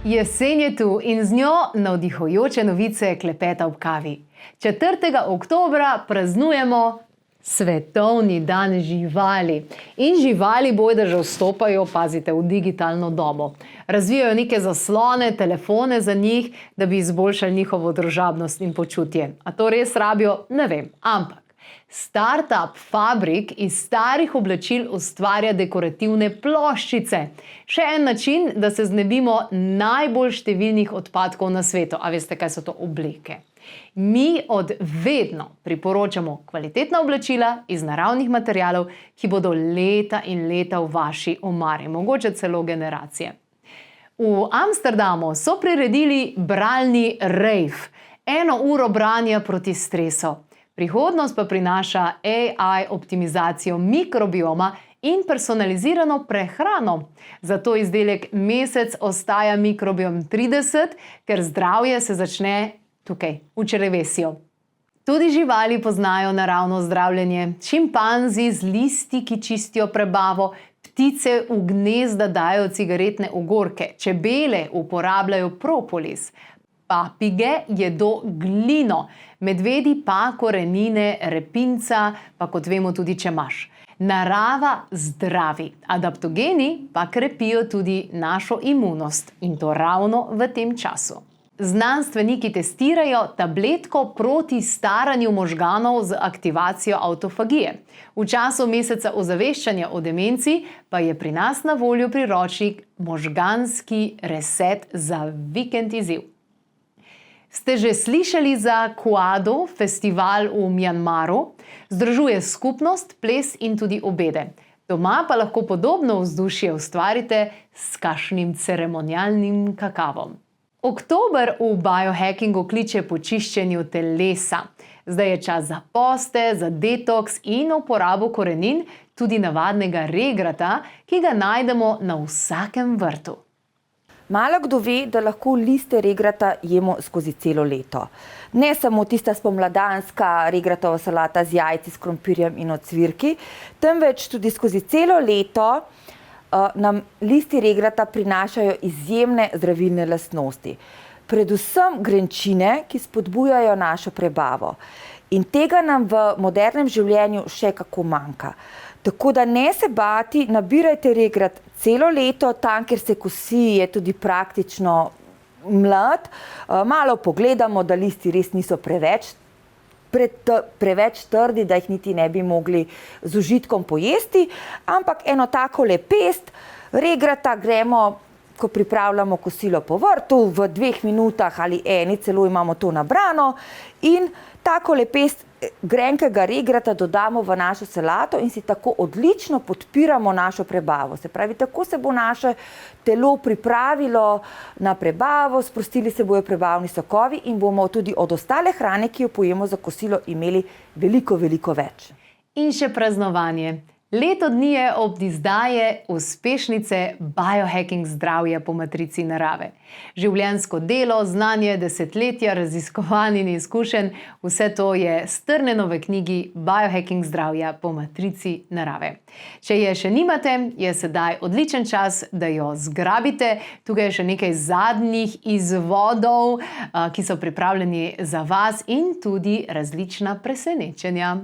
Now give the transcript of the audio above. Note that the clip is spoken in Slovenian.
Jesen je tu in z njo navdihujoče novice klepeta ob kavi. 4. oktobra praznujemo Svetovni dan živali. In živali bojda že vstopajo, pazite, v digitalno dobo. Razvijajo neke zaslone, telefone za njih, da bi izboljšali njihovo družabnost in počutje. A to res rabijo? Ne vem, ampak startup Fabrik iz starih oblačil ustvarja dekorativne ploščice. Še en način, da se znebimo najbolj številnih odpadkov na svetu. A veste, kaj so to obleke? Mi od vedno priporočamo kvalitetna oblačila iz naravnih materialov, ki bodo leta in leta v vaši omari, mogoče celo generacije. V Amsterdamu so priredili bralni rave, 1 uro branja proti stresu. Prihodnost pa prinaša AI optimizacijo mikrobioma in personalizirano prehrano. Zato izdelek Mesec ostaja mikrobiom 30, ker zdravje se začne tukaj, v črevesju. Tudi živali poznajo naravno zdravljenje. Šimpanzi z listi, ki čistijo prebavo, ptice v gnezda dajo cigaretne ogorke, čebele uporabljajo propolis, papige jedo glino, medvedi pa korenine repinca, pa kot vemo tudi čemaž. Narava zdravi, adaptogeni pa krepijo tudi našo imunost in to ravno v tem času. Znanstveniki testirajo tabletko proti staranju možganov z aktivacijo avtofagije. V času meseca ozaveščanja o demenci pa je pri nas na voljo priročnik Možganski reset za vikend izziv. Ste že slišali za Kuado, festival v Mjanmaru? Združuje skupnost, ples in tudi obede. Doma pa lahko podobno vzdušje ustvarite s kakšnim ceremonialnim kakavom. Oktober v biohackingu kliče po čiščenju telesa. Zdaj je čas za poste, za detoks in uporabo korenin, tudi navadnega regrata, ki ga najdemo na vsakem vrtu. Malo kdo ve, da lahko liste regrata jemo skozi celo leto. Ne samo tista spomladanska regratova solata z jajci, s krompirjem in ocvirki, temveč tudi skozi celo leto nam listi regrata prinašajo izjemne zdravilne lastnosti. Predvsem grenčine, ki spodbujajo našo prebavo. In tega nam v modernem življenju še kako manjka. Tako da ne se bati, nabirajte regrat celo leto, tam, kjer se kosi, je tudi praktično mlad. Malo pogledamo, da listi res niso preveč trdi, da jih niti ne bi mogli z užitkom pojesti, ampak eno takole pest regrata gremo, ko pripravljamo kosilo po vrtu, v 2 minutah ali eni celo imamo to nabrano in takole pest grenkega regrata dodamo v našo solato in si tako odlično podpiramo našo prebavo. Se pravi, tako se bo naše telo pripravilo na prebavo, sprostili se bojo prebavni sokovi in bomo tudi od ostale hrane, ki jo pojemo za kosilo, imeli veliko, veliko več. In še praznovanje. Leto dni je od izdaje uspešnice Biohacking zdravja po matrici narave. Življenjsko delo, znanje, desetletja, raziskovanj in izkušenj, vse to je strnjeno v knjigi Biohacking zdravja po matrici narave. Če je še nimate, je sedaj odličen čas, da jo zgrabite. Tukaj je še nekaj zadnjih izvodov, ki so pripravljeni za vas in tudi različna presenečenja.